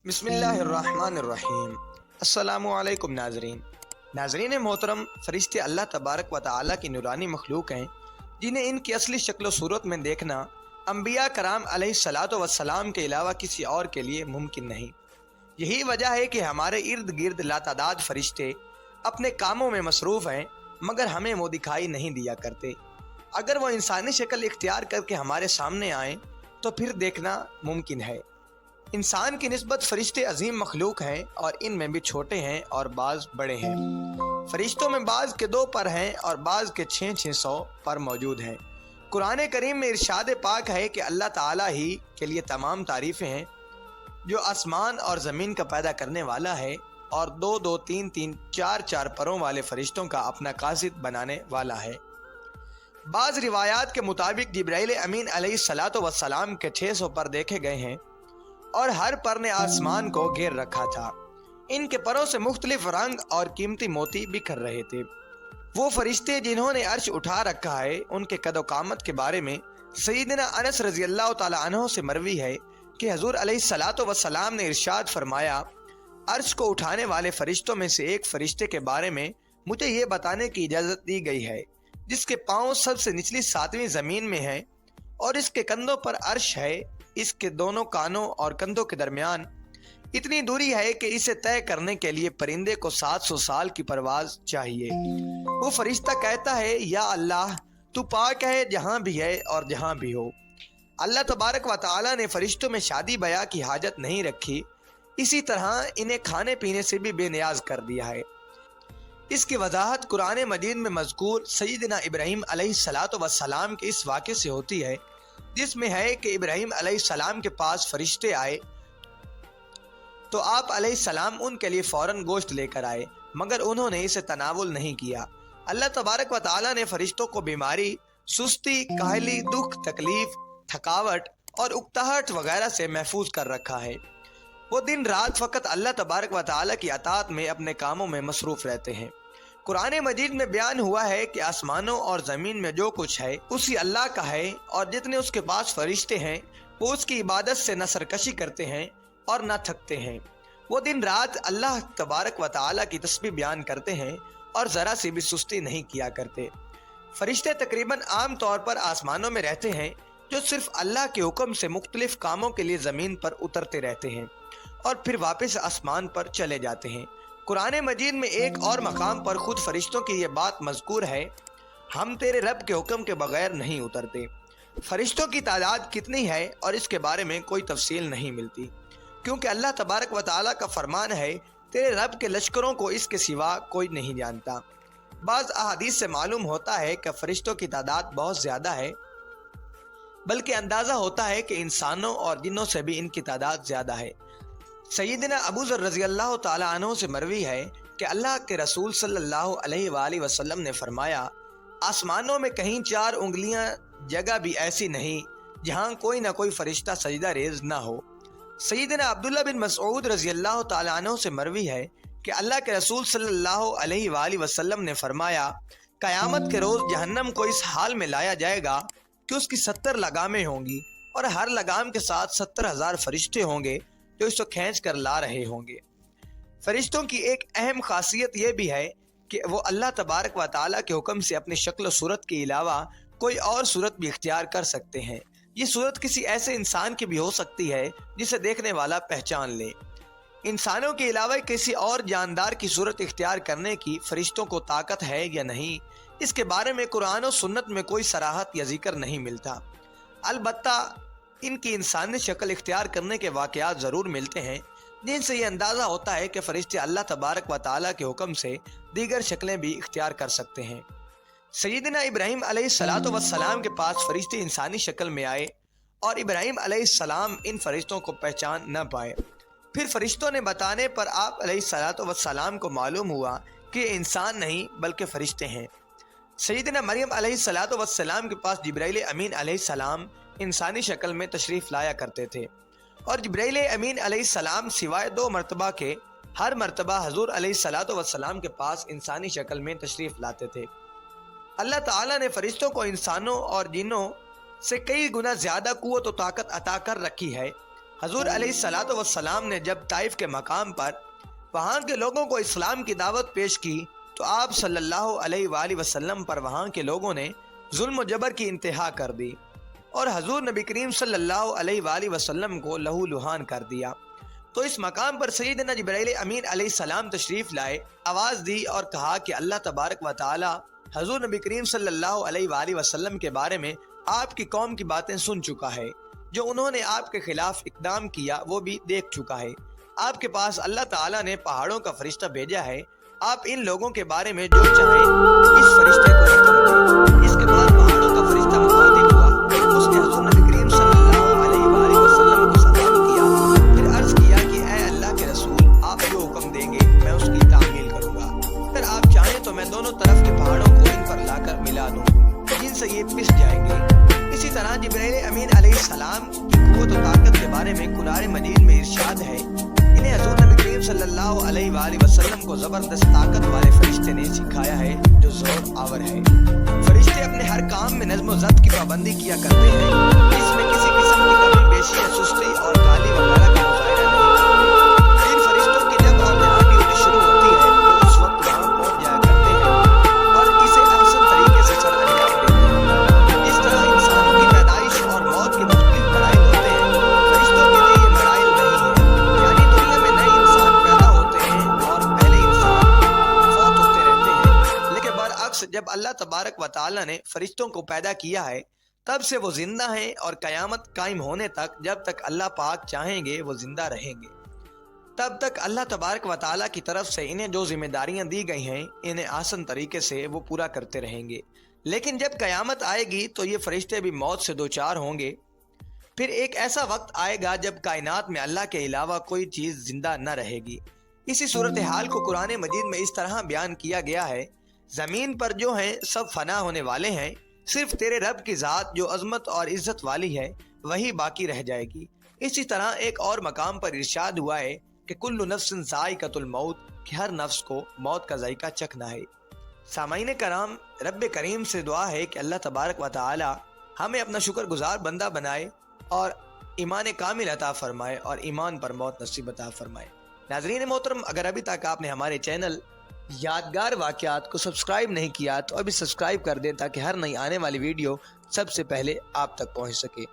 بسم اللہ الرحمن الرحیم۔ السلام علیکم ناظرین محترم، فرشتے اللہ تبارک و تعالیٰ کی نورانی مخلوق ہیں جنہیں ان کی اصلی شکل و صورت میں دیکھنا انبیاء کرام علیہ الصلاۃ والسلام کے علاوہ کسی اور کے لیے ممکن نہیں۔ یہی وجہ ہے کہ ہمارے ارد گرد لاتعداد فرشتے اپنے کاموں میں مصروف ہیں، مگر ہمیں وہ دکھائی نہیں دیا کرتے۔ اگر وہ انسانی شکل اختیار کر کے ہمارے سامنے آئیں تو پھر دیکھنا ممکن ہے۔ انسان کی نسبت فرشتے عظیم مخلوق ہیں اور ان میں بھی چھوٹے ہیں اور بعض بڑے ہیں۔ فرشتوں میں بعض کے 2 پر ہیں اور بعض کے 600 پر موجود ہیں۔ قرآن کریم میں ارشاد پاک ہے کہ اللہ تعالیٰ ہی کے لیے تمام تعریفیں ہیں جو آسمان اور زمین کا پیدا کرنے والا ہے اور 2 3 4 پروں والے فرشتوں کا اپنا قاصد بنانے والا ہے۔ بعض روایات کے مطابق جبرائیل امین علیہ الصلاۃ والسلام کے 600 پر دیکھے گئے ہیں اور ہر پر نے آسمان کو گھیر رکھا تھا۔ ان کے پروں سے مختلف رنگ اور قیمتی موتی بکھر رہے تھے۔ وہ فرشتے جنہوں نے عرش اٹھا رکھا ہے، ان کے قد و قامت کے بارے میں سیدنا انس رضی اللہ تعالی عنہ سے مروی ہے کہ حضور علیہ الصلاۃ والسلام نے ارشاد فرمایا، عرش کو اٹھانے والے فرشتوں میں سے ایک فرشتے کے بارے میں مجھے یہ بتانے کی اجازت دی گئی ہے جس کے پاؤں سب سے نچلی 7ویں زمین میں ہیں اور اس کے کندھوں پر عرش ہے۔ اس کے دونوں کانوں اور کندھوں کے درمیان اتنی دوری ہے کہ اسے طے کرنے کے لیے پرندے کو 700 سال کی پرواز چاہیے۔ وہ فرشتہ کہتا ہے، یا اللہ تو پاک ہے جہاں بھی ہے اور جہاں بھی ہو۔ اللہ تبارک و تعالیٰ نے فرشتوں میں شادی بیاہ کی حاجت نہیں رکھی، اسی طرح انہیں کھانے پینے سے بھی بے نیاز کر دیا ہے۔ اس کی وضاحت قرآن مجید میں مذکور سیدنا ابراہیم علیہ الصلاۃ والسلام کے اس واقعے سے ہوتی ہے جس میں ہے کہ ابراہیم علیہ السلام کے پاس فرشتے آئے تو آپ علیہ السلام ان کے لیے فوراً گوشت لے کر آئے، مگر انہوں نے اسے تناول نہیں کیا۔ اللہ تبارک و تعالیٰ نے فرشتوں کو بیماری، سستی، کاہلی، دکھ، تکلیف، تھکاوٹ اور اکتاہٹ وغیرہ سے محفوظ کر رکھا ہے۔ وہ دن رات فقط اللہ تبارک و تعالیٰ کی اطاعت میں اپنے کاموں میں مصروف رہتے ہیں۔ قرآن مجید میں بیان ہوا ہے کہ آسمانوں اور زمین میں جو کچھ ہے اسی اللہ کا ہے، اور جتنے اس کے پاس فرشتے ہیں وہ اس کی عبادت سے نہ سرکشی کرتے ہیں اور نہ تھکتے ہیں۔ وہ دن رات اللہ تبارک و تعالیٰ کی تسبیح بیان کرتے ہیں اور ذرا سی بھی سستی نہیں کیا کرتے۔ فرشتے تقریباً عام طور پر آسمانوں میں رہتے ہیں جو صرف اللہ کے حکم سے مختلف کاموں کے لیے زمین پر اترتے رہتے ہیں اور پھر واپس آسمان پر چلے جاتے ہیں۔ قرآن مجید میں ایک اور مقام پر خود فرشتوں کی یہ بات مذکور ہے، ہم تیرے رب کے حکم کے بغیر نہیں اترتے۔ فرشتوں کی تعداد کتنی ہے اور اس کے بارے میں کوئی تفصیل نہیں ملتی، کیونکہ اللہ تبارک و تعالیٰ کا فرمان ہے، تیرے رب کے لشکروں کو اس کے سوا کوئی نہیں جانتا۔ بعض احادیث سے معلوم ہوتا ہے کہ فرشتوں کی تعداد بہت زیادہ ہے، بلکہ اندازہ ہوتا ہے کہ انسانوں اور جنوں سے بھی ان کی تعداد زیادہ ہے۔ سیدنا ابو ذر رضی اللہ تعالی عنہ سے مروی ہے کہ اللہ کے رسول صلی اللہ علیہ وآلہ وسلم نے فرمایا، آسمانوں میں کہیں 4 انگلیاں جگہ بھی ایسی نہیں جہاں کوئی نہ کوئی فرشتہ سجدہ ریز نہ ہو۔ سیدنا عبداللہ بن مسعود رضی اللہ تعالی عنہ سے مروی ہے کہ اللہ کے رسول صلی اللہ علیہ وآلہ وسلم نے فرمایا، قیامت کے روز جہنم کو اس حال میں لایا جائے گا کہ اس کی 70 لگامیں ہوں گی اور ہر لگام کے ساتھ 70,000 فرشتے ہوں گے جو اس کو کھینچ کر لا رہے ہوں گے۔ فرشتوں کی ایک اہم خاصیت یہ بھی ہے کہ وہ اللہ تبارک و تعالیٰ کے حکم سے اپنی شکل و صورت کے علاوہ کوئی اور صورت بھی اختیار کر سکتے ہیں۔ یہ صورت کسی ایسے انسان کی بھی ہو سکتی ہے جسے دیکھنے والا پہچان لے۔ انسانوں کے علاوہ کسی اور جاندار کی صورت اختیار کرنے کی فرشتوں کو طاقت ہے یا نہیں، اس کے بارے میں قرآن و سنت میں کوئی صراحت یا ذکر نہیں ملتا۔ البتہ ان کی انسانی شکل اختیار کرنے کے واقعات ضرور ملتے ہیں جن سے یہ اندازہ ہوتا ہے کہ فرشتے اللہ تبارک و تعالیٰ کے حکم سے دیگر شکلیں بھی اختیار کر سکتے ہیں۔ سیدنا ابراہیم علیہ الصلاۃ والسلام کے پاس فرشتے انسانی شکل میں آئے اور ابراہیم علیہ السلام ان فرشتوں کو پہچان نہ پائے۔ پھر فرشتوں نے بتانے پر آپ علیہ الصلاۃ والسلام کو معلوم ہوا کہ یہ انسان نہیں بلکہ فرشتے ہیں۔ سیدنا مریم علیہ الصلاۃ والسلام کے پاس جبرائیل امین علیہ السلام انسانی شکل میں تشریف لایا کرتے تھے، اور جبرائیل امین علیہ السلام سوائے 2 مرتبہ کے ہر مرتبہ حضور علیہ الصلاۃ والسلام کے پاس انسانی شکل میں تشریف لاتے تھے۔ اللہ تعالیٰ نے فرشتوں کو انسانوں اور جنوں سے کئی گنا زیادہ قوت و طاقت عطا کر رکھی ہے۔ حضور علیہ الصلوۃ والسلام نے جب طائف کے مقام پر وہاں کے لوگوں کو اسلام کی دعوت پیش کی تو آپ صلی اللہ علیہ وآلہ وسلم پر وہاں کے لوگوں نے ظلم و جبر کی انتہا کر دی اور حضور نبی کریم صلی اللہ علیہ وآلہ وسلم کو لہو لہان کر دیا۔ تو اس مقام پر سیدنا جبرائیل امین علیہ السلام تشریف لائے، آواز دی اور کہا کہ اللہ تبارک و تعالی حضور نبی کریم صلی اللہ علیہ وآلہ وسلم کے بارے میں آپ کی قوم کی باتیں سن چکا ہے، جو انہوں نے آپ کے خلاف اقدام کیا وہ بھی دیکھ چکا ہے۔ آپ کے پاس اللہ تعالیٰ نے پہاڑوں کا فرشتہ بھیجا ہے، آپ ان لوگوں کے بارے میں جو چاہیں اس فرشتے کو حکم دیں۔ اس کے بعد پہاڑوں کا فرشتہ مخاطب ہوا، اس نے حضور نبی کریم صلی اللہ علیہ وآلہ وسلم کو سلام کیا، پھر عرض کیا کہ اے اللہ کے رسول، آپ جو حکم دیں گے میں اس کی تعمیل کروں گا، اگر آپ چاہیں تو میں دونوں طرف کے پہاڑوں کو ان پر لا کر ملا دوں جن سے یہ پس جائیں گے۔ اسی طرح جبرائیل امین علیہ السلام کی قوت و طاقت کے بارے میں قرآن مجید میں ارشاد ہے، انہیں حضور نبی کریم صلی اللہ علیہ وآلہ وسلم کو زبردست طاقت والے فرشتے نے سکھایا ہے جو زور آور ہے۔ فرشتے اپنے ہر کام میں نظم و ضبط کی پابندی کیا کرتے ہیں، اس میں کسی قسم کی کمی بیشی یا سستی اور کالی وغیرہ کا مظاہرہ نہیں۔ ان فرشتوں کی جب اور جہاں ڈیوٹی شروع ہوتی ہے تو اس وقت وہاں پہنچ جایا کرتے ہیں اور اسے احسن طریقے سے سر انجام دیتے ہیں۔ جس طرح انسانوں کی پیدائش اور موت کے مختلف مراحل ہوتے ہیں، فرشتوں کے لیے یہ مراحل نہیں ہیں، یعنی دنیا میں نئے انسان پیدا ہوتے ہیں اور پہلے انسان فوت ہوتے رہتے ہیں، لیکن برعکس جب اللہ تبارک و تعالی نے فرشتوں کو پیدا کیا ہے تب سے وہ زندہ ہیں اور قیامت قائم ہونے تک جب تک اللہ پاک چاہیں گے وہ زندہ رہیں گے۔ تب تک اللہ تبارک و تعالیٰ کی طرف سے انہیں جو ذمہ داریاں دی گئی ہیں انہیں آسان طریقے سے وہ پورا کرتے رہیں گے، لیکن جب قیامت آئے گی تو یہ فرشتے بھی موت سے دوچار ہوں گے۔ پھر ایک ایسا وقت آئے گا جب کائنات میں اللہ کے علاوہ کوئی چیز زندہ نہ رہے گی۔ اسی صورتحال کو قرآن مجید میں اس طرح بیان کیا گیا ہے، زمین پر جو ہیں سب فنا ہونے والے ہیں، صرف تیرے رب کی ذات جو عظمت اور عزت والی ہے وہی باقی رہ جائے گی۔ اسی طرح ایک اور مقام پر ارشاد ہوا ہے کہ کل نفس ذائقۃ الموت، کہ ہر نفس کو موت کا ذائقہ چکھنا ہے۔ سامعین کرام، رب کریم سے دعا ہے کہ اللہ تبارک و تعالی ہمیں اپنا شکر گزار بندہ بنائے اور ایمان کامل عطا فرمائے اور ایمان پر موت نصیب عطا فرمائے۔ ناظرین محترم، اگر ابھی تک آپ نے ہمارے چینل یادگار واقعات کو سبسکرائب نہیں کیا تو ابھی سبسکرائب کر دیں تاکہ ہر نئی آنے والی ویڈیو سب سے پہلے آپ تک پہنچ سکے۔